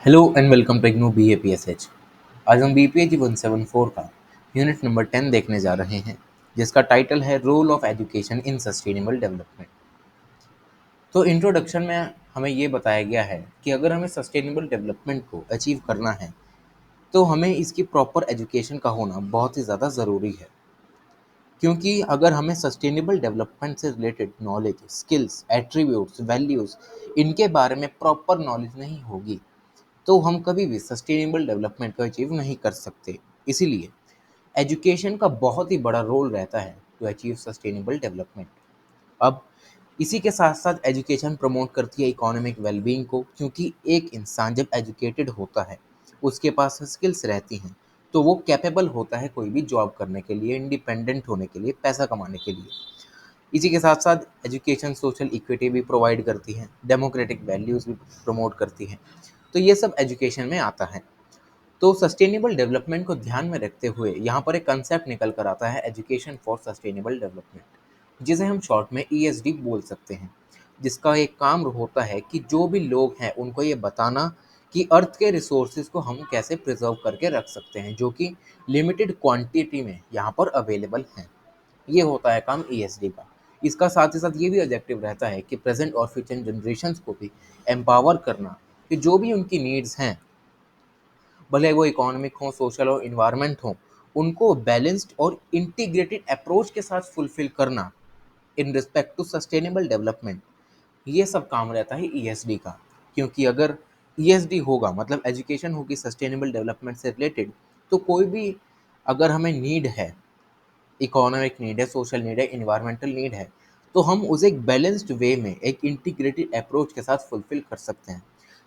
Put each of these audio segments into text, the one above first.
Hello and welcome to IGNOU BAPSH। आज हम BPH 174 का यूनिट नंबर 10 देखने जा रहे हैं, जिसका टाइटल है role of education in sustainable development. तो इंट्रोडक्शन में हमें ये बताया गया है कि अगर हमें सस्टेनेबल डेवलपमेंट को अचीव करना है तो हमें इसकी प्रॉपर एजुकेशन का होना बहुत ही ज़्यादा ज़रूरी है। क्योंकि अगर हमें सस्टेनेबल डेवलपमेंट से related knowledge, skills, attributes, values इनके बारे में प्रॉपर नॉलेज नहीं होगी तो हम कभी भी सस्टेनेबल डेवलपमेंट को अचीव नहीं कर सकते। इसीलिए एजुकेशन का बहुत ही बड़ा रोल रहता है टू अचीव सस्टेनेबल डेवलपमेंट। अब इसी के साथ साथ एजुकेशन प्रमोट करती है इकोनॉमिक वेलबींग को, क्योंकि एक इंसान जब एजुकेटेड होता है, उसके पास स्किल्स रहती हैं, तो वो कैपेबल होता है कोई भी जॉब करने के लिए, इंडिपेंडेंट होने के लिए, पैसा कमाने के लिए। इसी के साथ साथ एजुकेशन सोशल इक्विटी भी प्रोवाइड करती है, डेमोक्रेटिक वैल्यूज़ भी प्रमोट करती है। तो ये सब एजुकेशन में आता है। तो सस्टेनेबल डेवलपमेंट को ध्यान में रखते हुए यहाँ पर एक कंसेप्ट निकल कर आता है, एजुकेशन फॉर सस्टेनेबल डेवलपमेंट, जिसे हम शॉर्ट में ESD बोल सकते हैं। जिसका एक काम होता है कि जो भी लोग हैं उनको ये बताना कि अर्थ के रिसोर्सेज को हम कैसे प्रिजर्व करके रख सकते हैं, जो कि लिमिटेड क्वांटिटी में यहाँ पर अवेलेबल हैं। ये होता है काम ESD का। इसका साथ ही साथ ये भी ऑब्जेक्टिव रहता है कि प्रेजेंट और फ्यूचर जनरेशन्स को भी एम्पावर करना, कि जो भी उनकी नीड्स हैं, भले वो इकोनॉमिक हो, सोशल हो, इन्वायरमेंट हो, उनको बैलेंस्ड और इंटीग्रेटेड अप्रोच के साथ फुलफिल करना in respect to sustainable development. ये सब काम रहता है ESD का। क्योंकि अगर ESD होगा मतलब एजुकेशन होगी सस्टेनेबल डेवलपमेंट से रिलेटेड, तो कोई भी अगर हमें नीड है, इकोनॉमिक नीड है, सोशल नीड है, इन्वायरमेंटल नीड है, तो हम उसे एक बैलेंस्ड वे में एक इंटीग्रेटेड अप्रोच के साथ फुलफिल कर सकते हैं,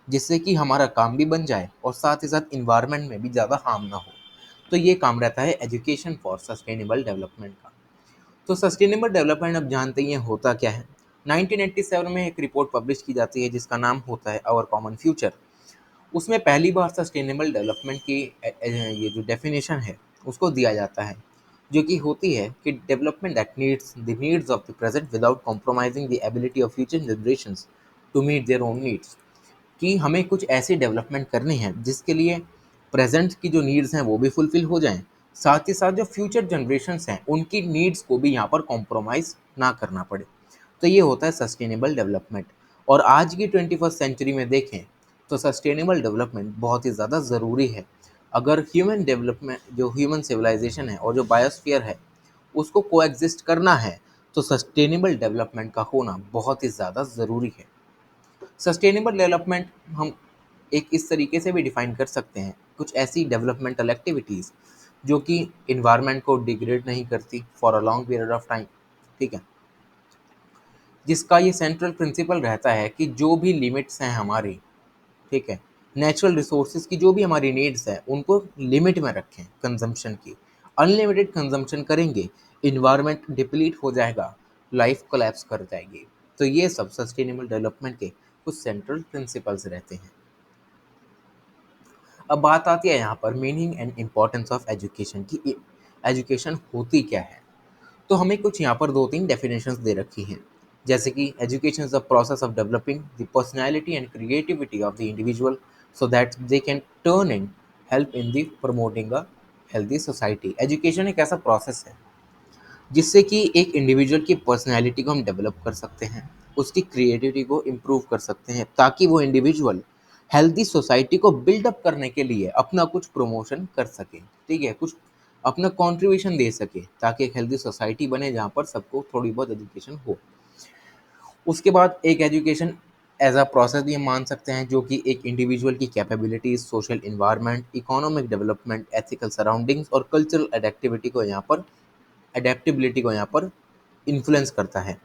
जिससे कि हमारा काम भी बन जाए और साथ ही साथ इन्वायरमेंट में भी ज़्यादा हार्म ना हो। तो ये काम रहता है एजुकेशन फॉर सस्टेनेबल डेवलपमेंट का। तो सस्टेनेबल डेवलपमेंट अब जानते ही हैं होता क्या है। 1987 में एक रिपोर्ट पब्लिश की जाती है जिसका नाम होता है आवर कॉमन फ्यूचर। उसमें पहली बार सस्टेनेबल डेवलपमेंट की ये जो डेफिनेशन है उसको दिया जाता है, जो कि होती है कि development that needs the needs of the present without compromising the ability of future generations to meet their own needs. कि हमें कुछ ऐसी डेवलपमेंट करनी है जिसके लिए प्रेजेंट की जो नीड्स हैं वो भी फुलफिल हो जाएं, साथ ही साथ जो फ्यूचर जनरेशन्स हैं उनकी नीड्स को भी यहाँ पर कॉम्प्रोमाइज़ ना करना पड़े। तो ये होता है सस्टेनेबल डेवलपमेंट। और आज की 21st सेंचुरी में देखें तो सस्टेनेबल डेवलपमेंट बहुत ही ज़्यादा ज़रूरी है। अगर ह्यूमन डेवलपमेंट, जो ह्यूमन सिविलाइजेशन है और जो बायोस्फीयर है, उसको कोएग्जिस्ट करना है, तो सस्टेनेबल डेवलपमेंट का होना बहुत ही ज़्यादा ज़रूरी है। सस्टेनेबल डेवलपमेंट हम एक इस तरीके से भी डिफाइन कर सकते हैं, कुछ ऐसी डेवलपमेंटल एक्टिविटीज़ जो कि इन्वायरमेंट को डिग्रेड नहीं करती for a long period of time. ठीक है, जिसका ये सेंट्रल प्रिंसिपल रहता है कि जो भी लिमिट्स हैं हमारी, ठीक है, नेचुरल रिसोर्सेज की जो भी हमारी नीड्स है उनको लिमिट में रखें कंजम्पशन की। अनलिमिटेड कंजम्पशन करेंगे, इन्वायरमेंट डिप्लीट हो जाएगा, लाइफ कोलैप्स कर जाएगी। तो ये सब सस्टेनेबल डेवलपमेंट के कुछ सेंट्रल प्रिंसिपल्स रहते हैं। अब बात आती है यहाँ पर meaning and importance of education की। एजुकेशन होती क्या है, तो हमें कुछ यहाँ पर दो तीन डेफिनेशंस दे रखी हैं। जैसे कि education is the process of developing the personality and creativity of the individual so that they can turn in help in the promoting a healthy society. Education एक ऐसा प्रोसेस है जिससे कि एक इंडिविजुअल की पर्सनैलिटी को हम डेवलप कर सकते हैं, उसकी क्रिएटिविटी को इम्प्रूव कर सकते हैं, ताकि वो इंडिविजुअल हेल्दी सोसाइटी को बिल्डअप करने के लिए अपना कुछ प्रमोशन कर सके। ठीक है, कुछ अपना कंट्रीब्यूशन दे सके, ताकि एक हेल्दी सोसाइटी बने जहाँ पर सबको थोड़ी बहुत एजुकेशन हो। उसके बाद एक एजुकेशन एज अ प्रोसेस भी हम मान सकते हैं, जो कि एक इंडिविजुअल की capabilities, social environment, economic development, ethical surroundings और कल्चरल अडेप्टिबिलिटी को यहाँ पर इन्फ्लुएंस करता है।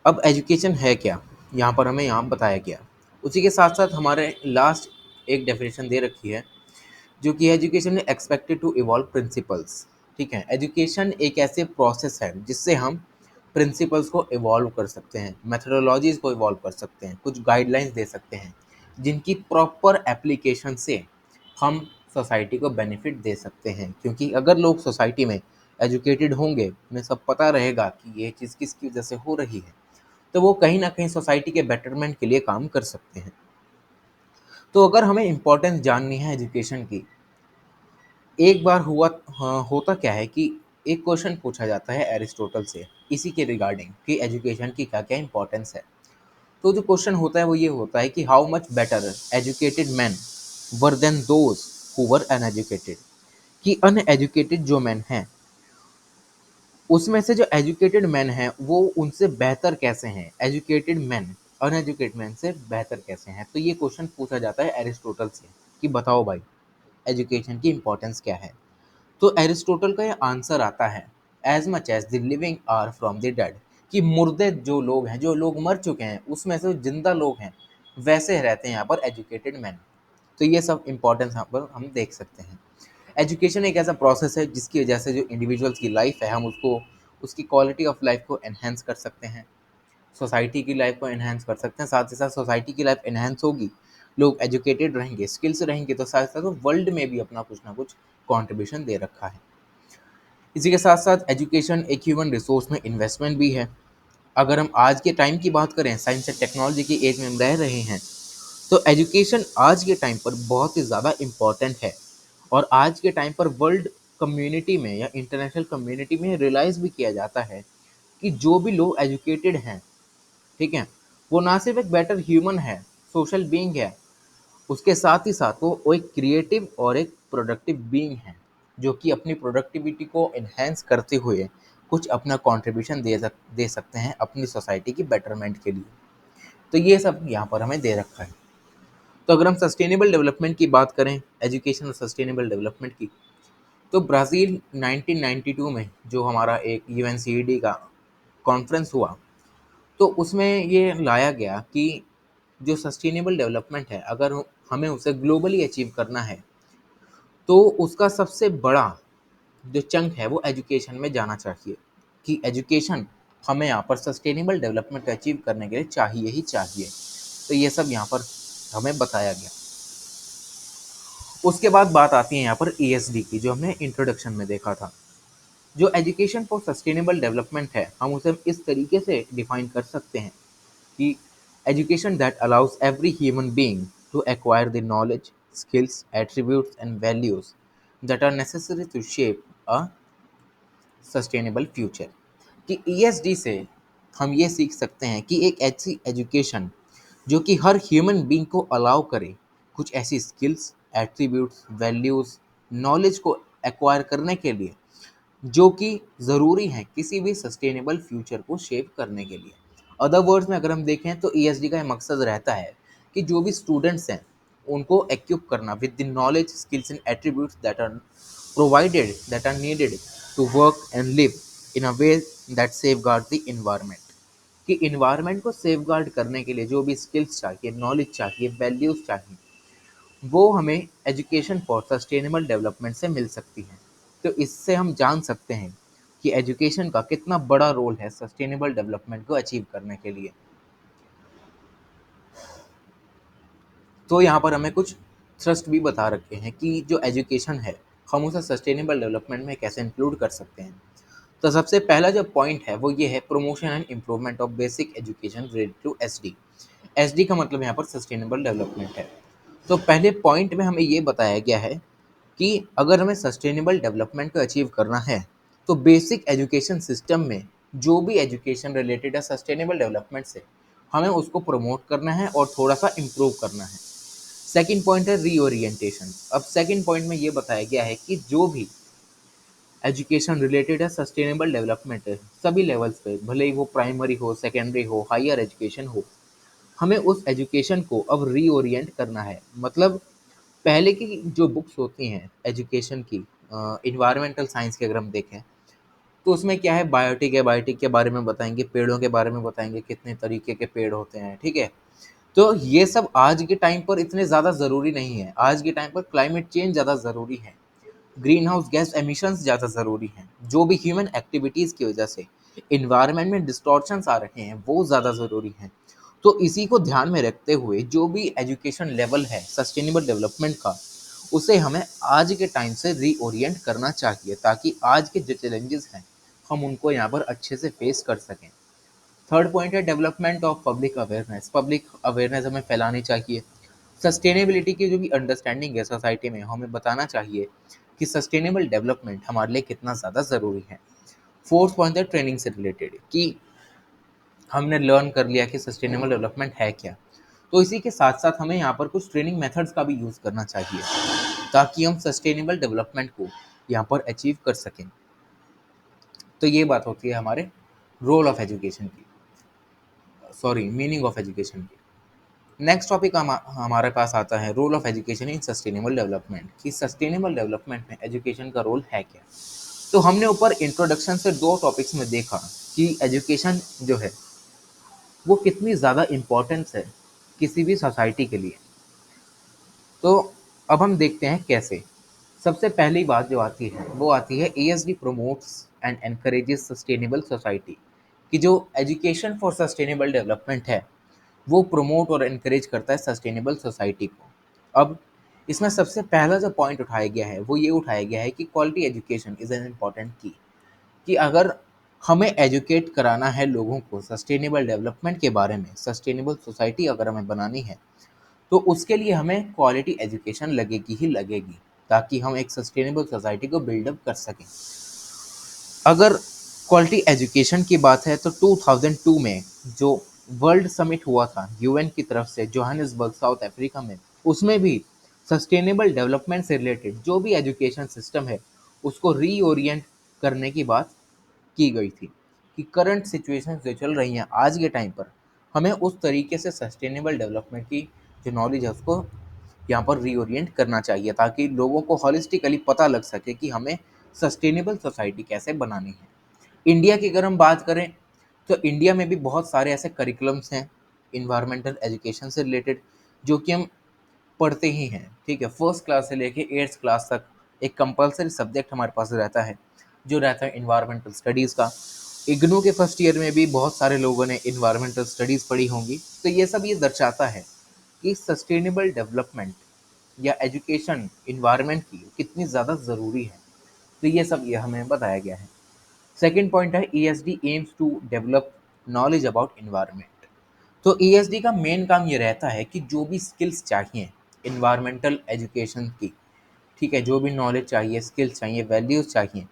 अब एजुकेशन है क्या, यहाँ पर हमें यहाँ बताया गया। उसी के साथ साथ हमारे लास्ट एक डेफिनेशन दे रखी है, जो कि एजुकेशन है एक्सपेक्टेड टू इवॉल्व प्रिंसिपल्स। ठीक है, एजुकेशन एक ऐसे प्रोसेस है जिससे हम प्रिंसिपल्स को इवॉल्व कर सकते हैं, मेथडोलॉजीज को इवॉल्व कर सकते हैं, कुछ गाइडलाइंस दे सकते हैं, जिनकी प्रॉपर एप्लीकेशन से हम सोसाइटी को बेनिफिट दे सकते हैं। क्योंकि अगर लोग सोसाइटी में एजुकेटेड होंगे, उन्हें सब पता रहेगा कि ये चीज़ किसकी वजह से हो रही है, तो वो कहीं ना कहीं सोसाइटी के बेटरमेंट के लिए काम कर सकते हैं। तो अगर हमें इम्पोर्टेंस जाननी है एजुकेशन की, एक बार हुआ, हाँ, होता क्या है कि एक क्वेश्चन पूछा जाता है एरिस्टोटल से इसी के रिगार्डिंग कि एजुकेशन की क्या क्या इंपॉर्टेंस है। तो जो क्वेश्चन होता है वो ये होता है कि how much better educated men were than those who were uneducated, कि अनएजुकेटेड जो मैन हैं उसमें से जो एजुकेटेड मैन हैं वो उनसे बेहतर कैसे हैं, एजुकेटेड मैन अनएजुकेटेड मैन से बेहतर कैसे हैं। तो ये क्वेश्चन पूछा जाता है एरिस्टोटल से कि बताओ भाई एजुकेशन की इंपॉर्टेंस क्या है। तो एरिस्टोटल का ये आंसर आता है as much as the living are from the dead, कि मुर्दे जो लोग हैं, जो लोग मर चुके हैं उसमें से जो जिंदा लोग हैं वैसे रहते हैं यहाँ पर एजुकेटेड मैन। तो ये सब इंपॉर्टेंस यहाँ पर हम देख सकते हैं। एजुकेशन एक ऐसा प्रोसेस है जिसकी वजह से जो इंडिविजुअल्स की लाइफ है हम उसको, उसकी क्वालिटी ऑफ लाइफ को एनहेंस कर सकते हैं, सोसाइटी की लाइफ को एनहेंस कर सकते हैं। साथ ही साथ सोसाइटी की लाइफ एनहेंस होगी, लोग एजुकेटेड रहेंगे, स्किल्स रहेंगे, तो साथ साथ वर्ल्ड में भी अपना कुछ ना कुछ कॉन्ट्रीब्यूशन दे रखा है। इसी के साथ साथ एजुकेशन एक ह्यूमन रिसोर्स में इन्वेस्टमेंट भी है। अगर हम आज के टाइम की बात करें, साइंस एंड टेक्नोलॉजी की एज में हम रह रहे हैं, तो एजुकेशन आज के टाइम पर बहुत ही ज़्यादा इम्पॉर्टेंट है। और आज के टाइम पर वर्ल्ड कम्युनिटी में या इंटरनेशनल कम्युनिटी में रियलाइज़ भी किया जाता है कि जो भी लोग एजुकेटेड हैं, ठीक है, वो ना सिर्फ एक बेटर ह्यूमन है, सोशल बीइंग है, उसके साथ ही साथ वो एक क्रिएटिव और एक प्रोडक्टिव बीइंग है, जो कि अपनी प्रोडक्टिविटी को एनहेंस करते हुए कुछ अपना कंट्रीब्यूशन दे सकते हैं अपनी सोसाइटी की बेटरमेंट के लिए। तो ये सब यहाँ पर हमें दे रखा है। तो अगर हम सस्टेनेबल डेवलपमेंट की बात करें, एजुकेशन और सस्टेनेबल डेवलपमेंट की, तो ब्राज़ील 1992 में जो हमारा एक यूएनसीईडी का कॉन्फ्रेंस हुआ, तो उसमें ये लाया गया कि जो सस्टेनेबल डेवलपमेंट है अगर हमें उसे ग्लोबली अचीव करना है तो उसका सबसे बड़ा जो चंक है वो एजुकेशन में जाना चाहिए, कि एजुकेशन हमें यहाँ पर सस्टेनेबल डेवलपमेंट अचीव करने के लिए चाहिए ही चाहिए। तो ये सब यहाँ पर हमें बताया गया। उसके बाद बात आती है यहाँ पर ईएसडी की, जो हमने इंट्रोडक्शन में देखा था। जो एजुकेशन फॉर सस्टेनेबल डेवलपमेंट है हम उसे इस तरीके से डिफाइन कर सकते हैं कि education that allows every human being to acquire the knowledge, skills, attributes, and values that are necessary to shape a sustainable future। कि ESD से हम ये सीख सकते हैं कि एक ऐसी एजुकेशन जो कि हर ह्यूमन बीइंग को अलाउ करे कुछ ऐसी स्किल्स, एट्रीब्यूट्स, वैल्यूज़, नॉलेज को एक्वायर करने के लिए जो कि ज़रूरी हैं किसी भी सस्टेनेबल फ्यूचर को शेप करने के लिए। अदर वर्ड्स में अगर हम देखें तो ईएसडी का ये मकसद रहता है कि जो भी स्टूडेंट्स हैं उनको एक्विप करना with the knowledge, skills and attributes that are needed to work and live in a way that safeguard the environment. कि इन्वायरमेंट को सेफगार्ड करने के लिए जो भी स्किल्स चाहिए, नॉलेज चाहिए, वैल्यूज़ चाहिए, वो हमें एजुकेशन फॉर सस्टेनेबल डेवलपमेंट से मिल सकती है। तो इससे हम जान सकते हैं कि एजुकेशन का कितना बड़ा रोल है सस्टेनेबल डेवलपमेंट को अचीव करने के लिए। तो यहाँ पर हमें कुछ थ्रस्ट भी बता रखे हैं कि जो एजुकेशन है हम उसे सस्टेनेबल डेवलपमेंट में कैसे इंक्लूड कर सकते हैं। तो सबसे पहला जो पॉइंट है वो ये है promotion and improvement of basic education related to SD. SD का मतलब यहाँ पर सस्टेनेबल डेवलपमेंट है। तो पहले पॉइंट में हमें ये बताया गया है कि अगर हमें सस्टेनेबल डेवलपमेंट को अचीव करना है तो बेसिक एजुकेशन सिस्टम में जो भी एजुकेशन रिलेटेड है सस्टेनेबल डेवलपमेंट से हमें उसको प्रमोट करना है और थोड़ा सा इम्प्रूव करना है। सेकंड पॉइंट है रीओरिएंटेशन। अब सेकंड पॉइंट में ये बताया गया है कि जो भी एजुकेशन रिलेटेड है सस्टेनेबल डेवलपमेंट है सभी लेवल्स पे, भले ही वो प्राइमरी हो, सेकेंडरी हो, हायर एजुकेशन हो, हमें उस एजुकेशन को अब रीओरिएंट करना है। मतलब पहले की जो बुक्स होती हैं एजुकेशन की, इन्वायरमेंटल साइंस की अगर हम देखें तो उसमें क्या है, बायोटिक है, बायोटिक के बारे में बताएंगे, पेड़ों के बारे में बताएंगे, कितने तरीके के पेड़ होते हैं, ठीक है। तो ये सब आज के टाइम पर इतने ज़्यादा ज़रूरी नहीं है। आज के टाइम पर क्लाइमेट चेंज ज़्यादा ज़रूरी है, ग्रीन हाउस गैस एमिशंस ज़्यादा ज़रूरी हैं, जो भी ह्यूमन एक्टिविटीज़ की वजह से इन्वायरमेंट में डिस्टॉर्शंस आ रहे हैं वो ज़्यादा ज़रूरी हैं। तो इसी को ध्यान में रखते हुए जो भी एजुकेशन लेवल है सस्टेनेबल डेवलपमेंट का उसे हमें आज के टाइम से रीओरिएंट करना चाहिए ताकि आज के जो चैलेंजेस हैं हम उनको यहाँ पर अच्छे से फेस कर सकें। थर्ड पॉइंट है development of public awareness. Public awareness हमें फैलानी चाहिए। सस्टेनेबिलिटी की जो भी अंडरस्टैंडिंग है सोसाइटी में, हमें बताना चाहिए कि सस्टेनेबल डेवलपमेंट हमारे लिए कितना ज़्यादा ज़रूरी है। फोर्थ पॉइंट है ट्रेनिंग से रिलेटेड, कि हमने लर्न कर लिया कि सस्टेनेबल डेवलपमेंट है क्या। तो इसी के साथ साथ हमें यहाँ पर कुछ ट्रेनिंग मेथड्स का भी यूज़ करना चाहिए ताकि हम सस्टेनेबल डेवलपमेंट को यहाँ पर अचीव कर सकें। तो ये बात होती है हमारे रोल ऑफ एजुकेशन की, सॉरी मीनिंग ऑफ एजुकेशन की। नेक्स्ट टॉपिक हमारे पास आता है role of education in sustainable development, कि सस्टेनेबल डेवलपमेंट में एजुकेशन का रोल है क्या। तो हमने ऊपर इंट्रोडक्शन से दो टॉपिक्स में देखा कि एजुकेशन जो है वो कितनी ज़्यादा इम्पोर्टेंस है किसी भी सोसाइटी के लिए। तो अब हम देखते हैं कैसे। सबसे पहली बात जो आती है वो आती है ESD promotes and encourages sustainable society, कि जो एजुकेशन फॉर सस्टेनेबल डेवलपमेंट है वो प्रमोट और एनकरेज करता है सस्टेनेबल सोसाइटी को। अब इसमें सबसे पहला जो पॉइंट उठाया गया है वो ये उठाया गया है कि quality education is an important की, कि अगर हमें एजुकेट कराना है लोगों को सस्टेनेबल डेवलपमेंट के बारे में, सस्टेनेबल सोसाइटी अगर हमें बनानी है, तो उसके लिए हमें क्वालिटी एजुकेशन लगेगी ही लगेगी, ताकि हम एक सस्टेनेबल सोसाइटी को बिल्डअप कर सकें। अगर क्वालिटी एजुकेशन की बात है तो 2002 में जो वर्ल्ड समिट हुआ था UN की तरफ से जोहानिसबर्ग साउथ अफ्रीका में, उसमें भी सस्टेनेबल डेवलपमेंट से रिलेटेड जो भी एजुकेशन सिस्टम है उसको रीओरिएंट करने की बात की गई थी, कि करंट सिचुएशन जो चल रही हैं आज के टाइम पर, हमें उस तरीके से सस्टेनेबल डेवलपमेंट की जो नॉलेज है उसको यहाँ पर रीओरिएंट करना चाहिए, ताकि लोगों को हॉलिस्टिकली पता लग सके कि हमें सस्टेनेबल सोसाइटी कैसे बनानी है। इंडिया की अगर हम बात करें तो इंडिया में भी बहुत सारे ऐसे करिकुलम्स हैं इन्वायरमेंटल एजुकेशन से रिलेटेड जो कि हम पढ़ते ही हैं। ठीक है, फर्स्ट क्लास से लेके 8th क्लास तक एक कंपलसरी सब्जेक्ट हमारे पास रहता है जो रहता है इन्वायरमेंटल स्टडीज़ का। इग्नू के फर्स्ट ईयर में भी बहुत सारे लोगों ने इन्वायरमेंटल स्टडीज़ पढ़ी होंगी। तो ये सब ये दर्शाता है कि सस्टेनेबल डेवलपमेंट या एजुकेशन इन्वायरमेंट की कितनी ज़्यादा ज़रूरी है। तो ये सब ये हमें बताया गया है। सेकेंड पॉइंट है ESD aims to develop knowledge about environment. तो ESD का मेन काम ये रहता है कि जो भी स्किल्स चाहिए इन्वायरमेंटल एजुकेशन की, ठीक है, जो भी नॉलेज चाहिए, स्किल्स चाहिए, वैल्यूज़ चाहिए,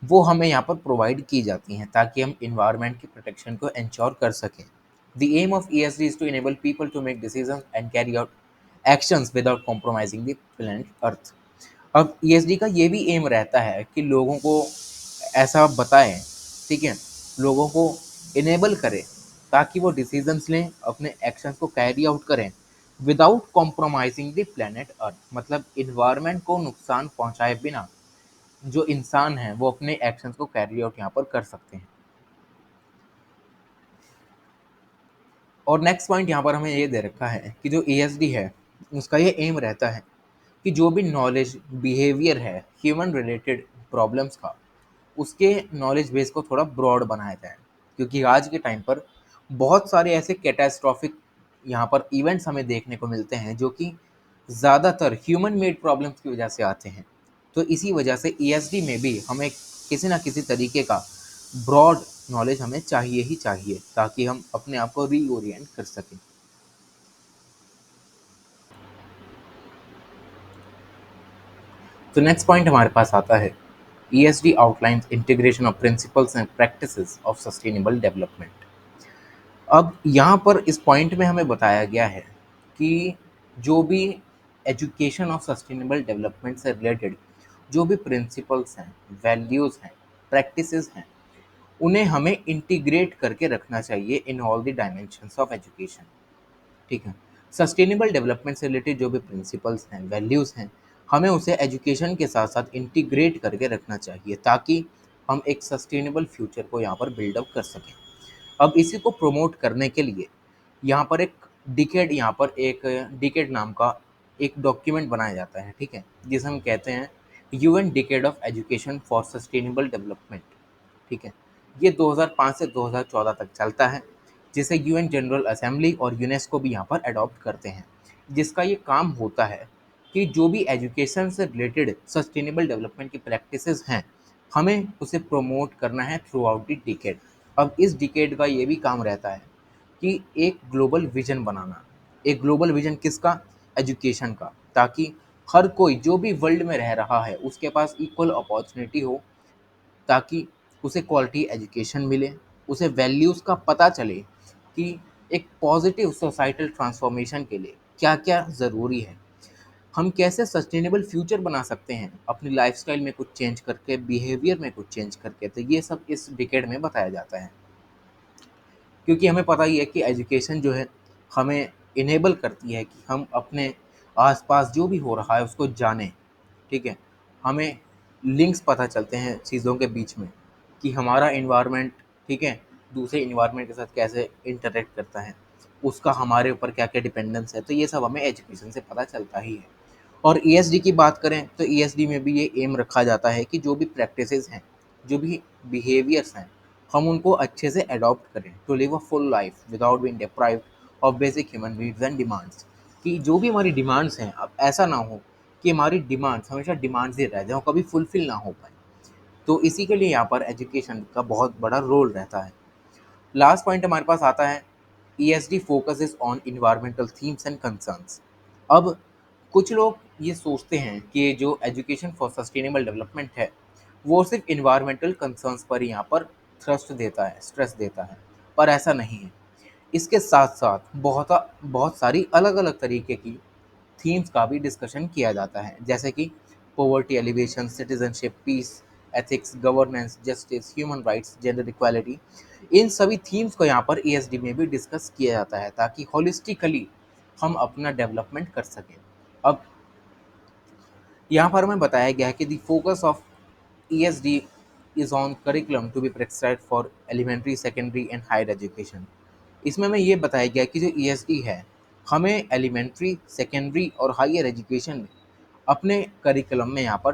वो हमें यहाँ पर प्रोवाइड की जाती हैं ताकि हम इन्वायरमेंट की प्रोटेक्शन को इंश्योर कर सकें। The aim of ESD is to enable people to make decision and carry out actions without compromising the planet earth. अब ESD का ये भी एम रहता है कि लोगों को ऐसा बताएं, ठीक है, लोगों को इनेबल करें ताकि वो डिसीजंस लें, अपने एक्शंस को कैरी आउट करें विदाउट कॉम्प्रोमाइजिंग द प्लैनेट अर्थ, मतलब इन्वायरमेंट को नुकसान पहुंचाए बिना जो इंसान है वो अपने एक्शंस को कैरी आउट यहाँ पर कर सकते हैं। और नेक्स्ट पॉइंट यहाँ पर हमें ये दे रखा है कि जो ESD है उसका ये एम रहता है कि जो भी नॉलेज बिहेवियर है ह्यूमन रिलेटेड प्रॉब्लम्स का, उसके नॉलेज बेस को थोड़ा ब्रॉड बनाया जाए, क्योंकि आज के टाइम पर बहुत सारे ऐसे कैटास्ट्रॉफिक यहाँ पर इवेंट्स हमें देखने को मिलते हैं जो कि ज़्यादातर ह्यूमन मेड प्रॉब्लम्स की वजह से आते हैं। तो इसी वजह से ESD में भी हमें किसी ना किसी तरीके का ब्रॉड नॉलेज हमें चाहिए ही चाहिए ताकि हम अपने आप को रीओरिएंट कर सकें। तो नेक्स्ट पॉइंट हमारे पास आता है ESD outlines integration of principles and practices of sustainable development। अब यहाँ पर इस पॉइंट में हमें बताया गया है कि जो भी एजुकेशन ऑफ सस्टेनेबल डेवलपमेंट से रिलेटेड जो भी प्रिंसिपल्स हैं, वैल्यूज़ हैं, प्रैक्टिसेस हैं, उन्हें हमें इंटीग्रेट करके रखना चाहिए in all the dimensions of education. ठीक है, सस्टेनेबल डेवलपमेंट से रिलेटेड जो भी प्रिंसिपल्स हैं, वैल्यूज़ हैं, हमें उसे एजुकेशन के साथ साथ इंटीग्रेट करके रखना चाहिए ताकि हम एक सस्टेनेबल फ्यूचर को यहाँ पर बिल्डअप कर सकें। अब इसी को प्रमोट करने के लिए यहाँ पर एक डिकेड नाम का एक डॉक्यूमेंट बनाया जाता है, ठीक है, जिसे हम कहते हैं UN decade of education for sustainable development. ठीक है, ये 2005 से 2014 तक चलता है, जिसे UN जनरल असेंबली और यूनेस्को भी यहाँ पर अडॉप्ट करते हैं, जिसका ये काम होता है कि जो भी एजुकेशन से रिलेटेड सस्टेनेबल डेवलपमेंट की प्रैक्टिसेस हैं, हमें उसे प्रमोट करना है थ्रू आउट द डिकेड। अब इस डिकेड का ये भी काम रहता है कि एक ग्लोबल विजन बनाना। एक ग्लोबल विजन किसका? एजुकेशन का, ताकि हर कोई जो भी वर्ल्ड में रह रहा है उसके पास इक्वल अपॉर्चुनिटी हो, ताकि उसे क्वालिटी एजुकेशन मिले, उसे वैल्यूज़ का पता चले कि एक पॉजिटिव सोसाइटल ट्रांसफॉर्मेशन के लिए क्या क्या ज़रूरी है, हम कैसे सस्टेनेबल फ्यूचर बना सकते हैं अपनी लाइफस्टाइल में कुछ चेंज करके, बिहेवियर में कुछ चेंज करके। तो ये सब इस डिकेड में बताया जाता है, क्योंकि हमें पता ही है कि एजुकेशन जो है हमें इनेबल करती है कि हम अपने आसपास जो भी हो रहा है उसको जानें। ठीक है, हमें लिंक्स पता चलते हैं चीज़ों के बीच में कि हमारा इन्वायरमेंट, ठीक है, दूसरे इन्वायरमेंट के साथ कैसे इंटरेक्ट करता है, उसका हमारे ऊपर क्या क्या डिपेंडेंस है। तो ये सब हमें एजुकेशन से पता चलता ही है। और ईएसडी की बात करें तो ईएसडी में भी ये एम रखा जाता है कि जो भी प्रैक्टिसेस हैं, जो भी बिहेवियर्स हैं, हम उनको अच्छे से अडॉप्ट करें to live a full life without being deprived of basic human needs and demands. कि जो भी हमारी डिमांड्स हैं, अब ऐसा ना हो कि हमारी डिमांड्स हमेशा डिमांड्स ही रह जाएं और कभी फुलफिल ना हो पाए। तो इसी के लिए यहाँ पर एजुकेशन का बहुत बड़ा रोल रहता है। लास्ट पॉइंट हमारे पास आता है, ESD focuses on environmental themes and concerns. अब कुछ लोग ये सोचते हैं कि जो एजुकेशन फॉर सस्टेनेबल डेवलपमेंट है वो सिर्फ इन्वायरमेंटल कंसर्न्स पर ही यहाँ पर थ्रस्ट देता है, स्ट्रेस देता है, पर ऐसा नहीं है। इसके साथ साथ बहुत बहुत सारी अलग अलग तरीके की थीम्स का भी डिस्कशन किया जाता है, जैसे कि poverty elevation, citizenship, peace, ethics, governance, justice, human rights, gender equality. इन सभी थीम्स को यहाँ पर ईएसडी में भी डिस्कस किया जाता है ताकि होलिस्टिकली हम अपना डेवलपमेंट कर सकें। अब यहाँ पर हमें बताया गया है कि the focus of ESD is on curriculum to be prescribed for elementary, secondary and higher education. इसमें हमें ये बताया गया कि जो ईएसडी है हमें एलिमेंट्री, सेकेंडरी और हायर एजुकेशन में अपने करिकुलम में यहाँ पर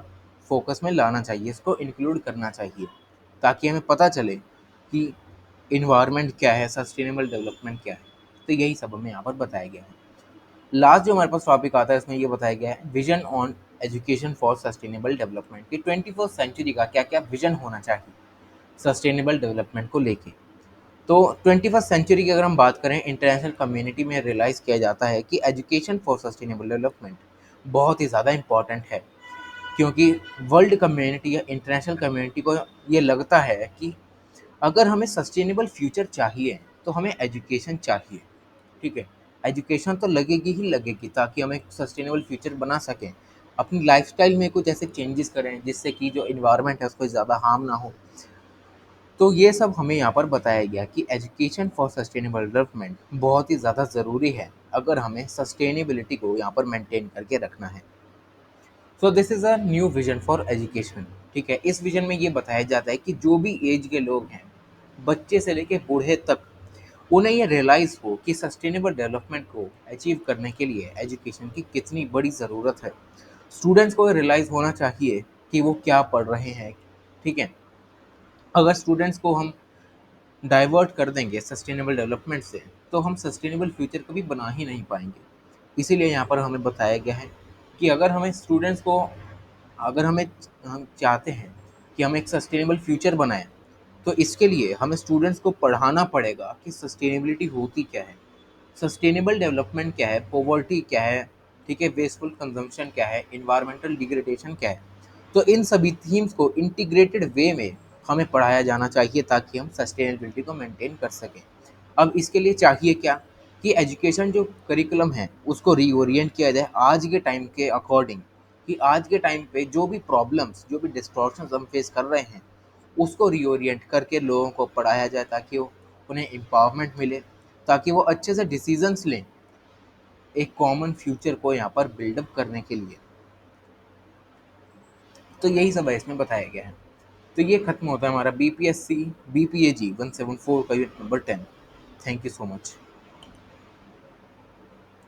फोकस में लाना चाहिए, इसको इंक्लूड करना चाहिए, ताकि हमें पता चले कि इन्वायरमेंट क्या है, सस्टेनेबल डेवलपमेंट क्या है। तो यही सब हमें यहाँ पर बताया गया है। लास्ट जो हमारे पास टॉपिक आता है इसमें ये बताया गया है vision on education for sustainable development, कि 21st सेंचुरी का क्या क्या विजन होना चाहिए सस्टेनेबल डेवलपमेंट को लेके। तो 21st सेंचुरी की अगर हम बात करें, इंटरनेशनल कम्युनिटी में रियलाइज़ किया जाता है कि एजुकेशन फॉर सस्टेनेबल डेवलपमेंट बहुत ही ज़्यादा इंपॉर्टेंट है, क्योंकि वर्ल्ड कम्युनिटी या इंटरनेशनल कम्युनिटी को ये लगता है कि अगर हमें सस्टेनेबल फ्यूचर चाहिए तो हमें एजुकेशन चाहिए। ठीक है, एजुकेशन तो लगेगी ही लगेगी ताकि हम एक सस्टेनेबल फ्यूचर बना सकें, अपनी लाइफस्टाइल में कुछ ऐसे चेंजेस करें जिससे कि जो इन्वायरमेंट है उसको ज़्यादा हार्म ना हो। तो ये सब हमें यहाँ पर बताया गया कि एजुकेशन फॉर सस्टेनेबल डेवलपमेंट बहुत ही ज़्यादा ज़रूरी है अगर हमें सस्टेनेबिलिटी को यहाँ पर मेंटेन करके रखना है। So this is a new vision for education. ठीक है, इस विजन में ये बताया जाता है कि जो भी एज के लोग हैं, बच्चे से लेके बूढ़े तक, उन्हें ये रियलाइज़ हो कि सस्टेनेबल डेवलपमेंट को अचीव करने के लिए एजुकेशन की कितनी बड़ी ज़रूरत है। स्टूडेंट्स को रियलाइज़ होना चाहिए कि वो क्या पढ़ रहे हैं। ठीक है, अगर स्टूडेंट्स को हम डाइवर्ट कर देंगे सस्टेनेबल डेवलपमेंट से तो हम सस्टेनेबल फ्यूचर कभी बना ही नहीं पाएंगे। इसीलिए यहाँ पर हमें बताया गया है कि अगर हमें स्टूडेंट्स को, अगर हम चाहते हैं कि हम एक सस्टेनेबल फ्यूचर बनाएं, तो इसके लिए हमें स्टूडेंट्स को पढ़ाना पड़ेगा कि सस्टेनेबिलिटी होती क्या है, सस्टेनेबल डेवलपमेंट क्या है, पॉवर्टी क्या है, ठीक है, वेस्टफुल कंजम्पशन क्या है, इन्वायरमेंटल डिग्रेडेशन क्या है। तो इन सभी थीम्स को इंटीग्रेटेड वे में हमें पढ़ाया जाना चाहिए ताकि हम सस्टेनेबिलिटी को मेंटेन कर सकें। अब इसके लिए चाहिए क्या कि एजुकेशन जो करिकुलम है उसको रीओरिएंट किया जाए आज के टाइम के अकॉर्डिंग, कि आज के टाइम पे जो भी प्रॉब्लम्स, जो भी डिस्टॉर्शंस हम फेस कर रहे हैं उसको रीओरिएंट करके लोगों को पढ़ाया जाए ताकि वो उन्हें एम्पावरमेंट मिले, ताकि वो अच्छे से डिसीजंस लें एक कॉमन फ्यूचर को यहाँ पर बिल्डअप करने के लिए। तो यही सब है इसमें बताया गया है। तो ये खत्म होता है हमारा बीपीएससी बीपीएजी 174 का unit number 10। Thank you so much.